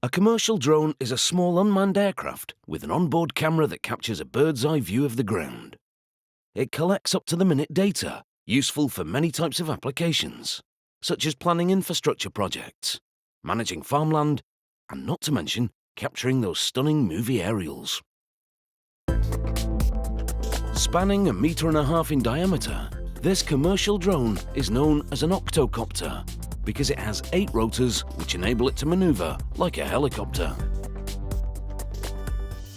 A commercial drone is a small unmanned aircraft with an onboard camera that captures a bird's-eye view of the ground. It collects up-to-the-minute data, useful for many types of applications, such as planning infrastructure projects, managing farmland, and not to mention capturing those stunning movie aerials. Spanning 1.5 meters in diameter, this commercial drone is known as an octocopter because it has 8 rotors which enable it to maneuver like a helicopter.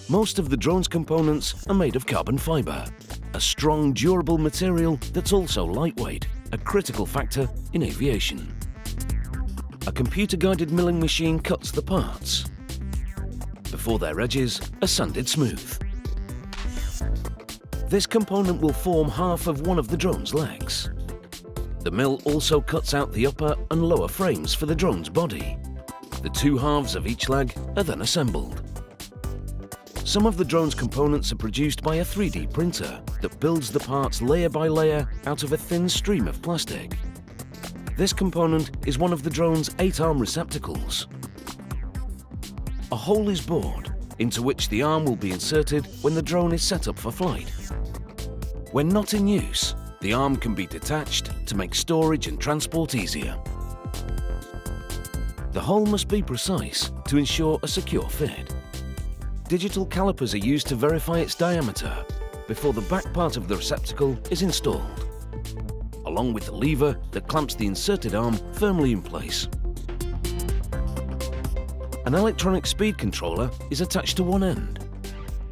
Most of the drone's components are made of carbon fiber, a strong, durable material that's also lightweight, a critical factor in aviation. A computer-guided milling machine cuts the parts before their edges are sanded smooth. This component will form half of one of the drone's legs. The mill also cuts out the upper and lower frames for the drone's body. The 2 halves of each leg are then assembled. Some of the drone's components are produced by a 3D printer that builds the parts layer by layer out of a thin stream of plastic. This component is one of the drone's 8-arm receptacles. A hole is bored, into which the arm will be inserted when the drone is set up for flight. When not in use, the arm can be detached to make storage and transport easier. The hole must be precise to ensure a secure fit. Digital calipers are used to verify its diameter before the back part of the receptacle is installed, along with the lever that clamps the inserted arm firmly in place. An electronic speed controller is attached to one end.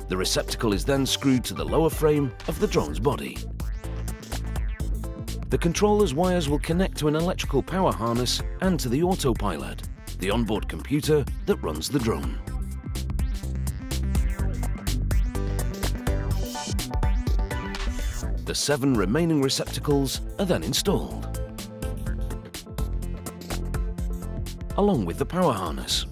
The receptacle is then screwed to the lower frame of the drone's body. The controller's wires will connect to an electrical power harness and to the autopilot, the onboard computer that runs the drone. The 7 remaining receptacles are then installed, along with the power harness.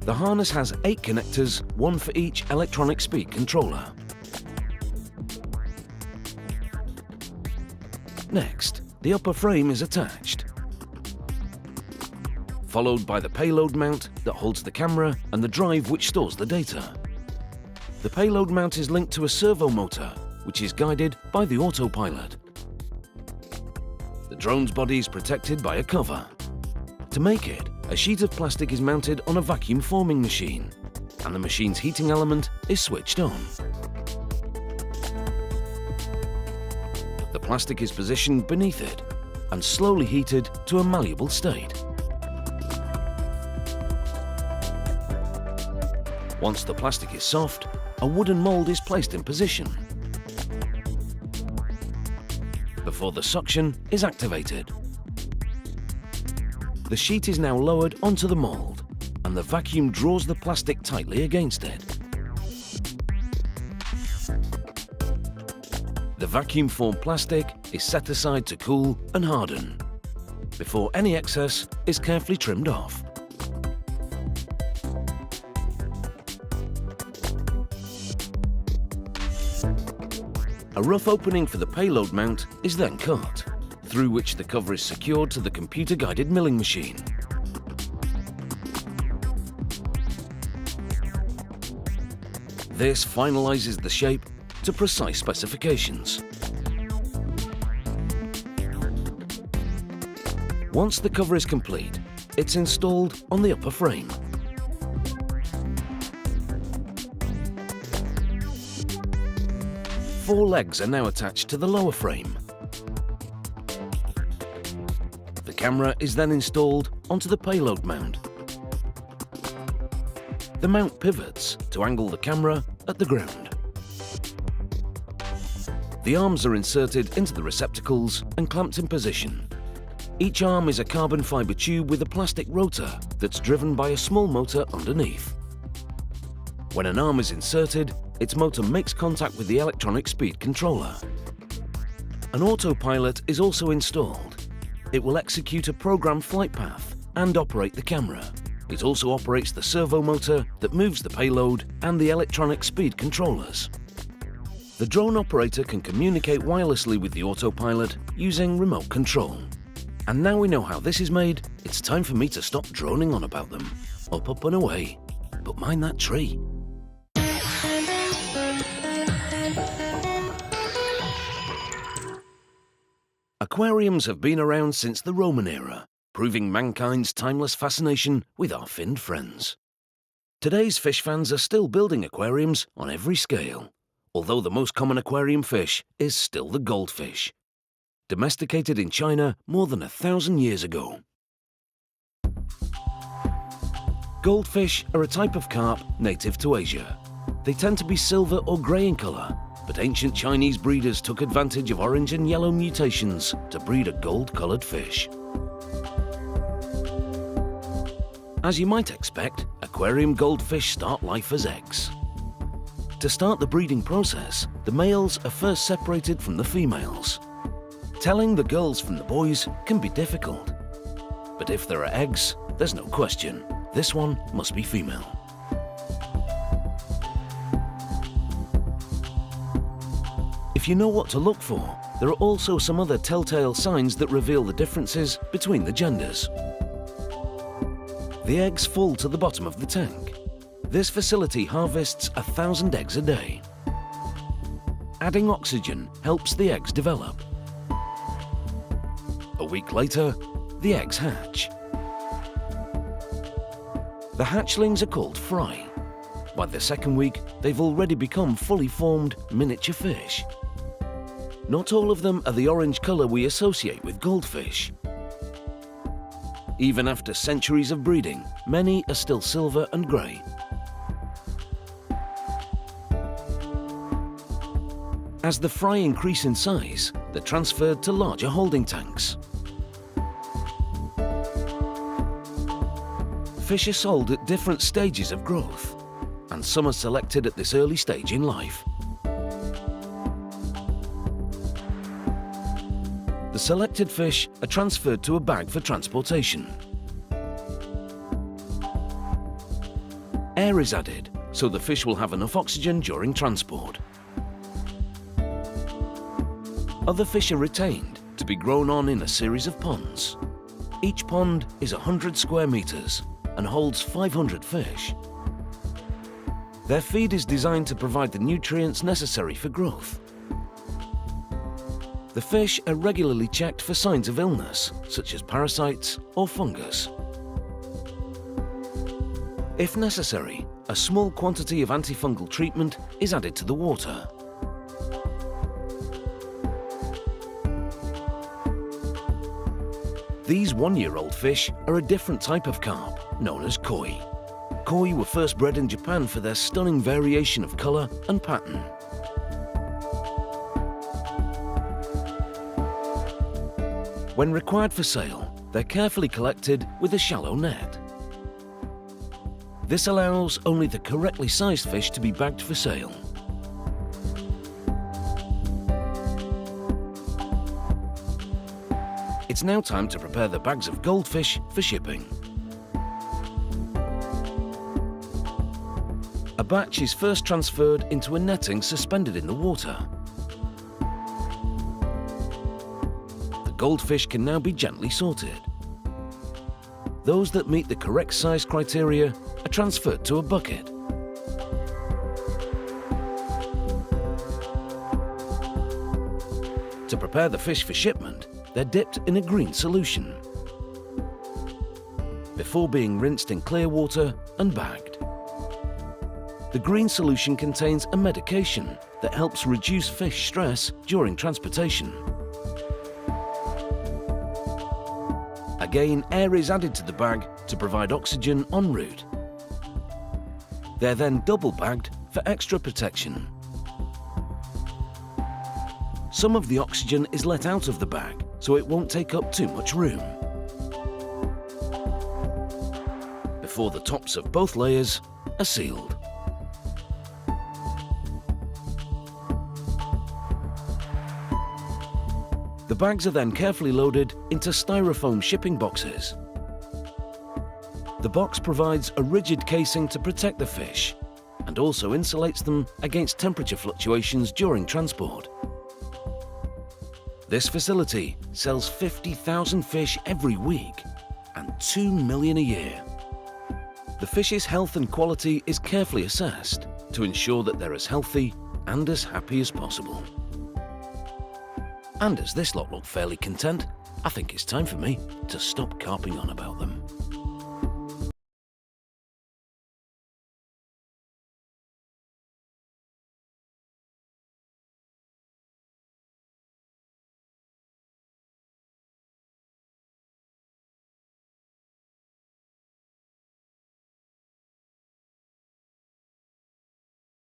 The harness has 8 connectors, 1 for each electronic speed controller. Next, the upper frame is attached, followed by the payload mount that holds the camera and the drive which stores the data. The payload mount is linked to a servo motor, which is guided by the autopilot. The drone's body is protected by a cover. To make it, a sheet of plastic is mounted on a vacuum forming machine, and the machine's heating element is switched on. The plastic is positioned beneath it and slowly heated to a malleable state. Once the plastic is soft, a wooden mold is placed in position before the suction is activated. The sheet is now lowered onto the mold, and the vacuum draws the plastic tightly against it. The vacuum-formed plastic is set aside to cool and harden, before any excess is carefully trimmed off. A rough opening for the payload mount is then cut, through which the cover is secured to the computer-guided milling machine. This finalizes the shape to precise specifications. Once the cover is complete, it's installed on the upper frame. Four legs are now attached to the lower frame. The camera is then installed onto the payload mount. The mount pivots to angle the camera at the ground. The arms are inserted into the receptacles and clamped in position. Each arm is a carbon fiber tube with a plastic rotor that's driven by a small motor underneath. When an arm is inserted, its motor makes contact with the electronic speed controller. An autopilot is also installed. It will execute a programmed flight path and operate the camera. It also operates the servo motor that moves the payload and the electronic speed controllers. The drone operator can communicate wirelessly with the autopilot using remote control. And now we know how this is made, it's time for me to stop droning on about them. Up and away. But mind that tree. Aquariums have been around since the Roman era, proving mankind's timeless fascination with our finned friends. Today's fish fans are still building aquariums on every scale, although the most common aquarium fish is still the goldfish, domesticated in China more than 1,000 years ago. Goldfish are a type of carp native to Asia. They tend to be silver or grey in colour, but ancient Chinese breeders took advantage of orange and yellow mutations to breed a gold-coloured fish. As you might expect, aquarium goldfish start life as eggs. To start the breeding process, the males are first separated from the females. Telling the girls from the boys can be difficult. But if there are eggs, there's no question. This one must be female. If you know what to look for, there are also some other telltale signs that reveal the differences between the genders. The eggs fall to the bottom of the tank. This facility harvests 1,000 eggs a day. Adding oxygen helps the eggs develop. A week later, the eggs hatch. The hatchlings are called fry. By the second week, they've already become fully formed miniature fish. Not all of them are the orange colour we associate with goldfish. Even after centuries of breeding, many are still silver and grey. As the fry increase in size, they're transferred to larger holding tanks. Fish are sold at different stages of growth, and some are selected at this early stage in life. The selected fish are transferred to a bag for transportation. Air is added, so the fish will have enough oxygen during transport. Other fish are retained to be grown on in a series of ponds. Each pond is 100 square meters and holds 500 fish. Their feed is designed to provide the nutrients necessary for growth. The fish are regularly checked for signs of illness, such as parasites or fungus. If necessary, a small quantity of antifungal treatment is added to the water. These one-year-old fish are a different type of carp, known as koi. Koi were first bred in Japan for their stunning variation of colour and pattern. When required for sale, they're carefully collected with a shallow net. This allows only the correctly sized fish to be bagged for sale. It's now time to prepare the bags of goldfish for shipping. A batch is first transferred into a netting suspended in the water. The goldfish can now be gently sorted. Those that meet the correct size criteria are transferred to a bucket. To prepare the fish for shipment, they're dipped in a green solution before being rinsed in clear water and bagged. The green solution contains a medication that helps reduce fish stress during transportation. Again, air is added to the bag to provide oxygen en route. They're then double bagged for extra protection. Some of the oxygen is let out of the bag, so it won't take up too much room. Before the tops of both layers are sealed. The bags are then carefully loaded into styrofoam shipping boxes. The box provides a rigid casing to protect the fish and also insulates them against temperature fluctuations during transport. This facility sells 50,000 fish every week and 2 million a year. The fish's health and quality is carefully assessed to ensure that they're as healthy and as happy as possible. And as this lot look fairly content, I think it's time for me to stop carping on about them.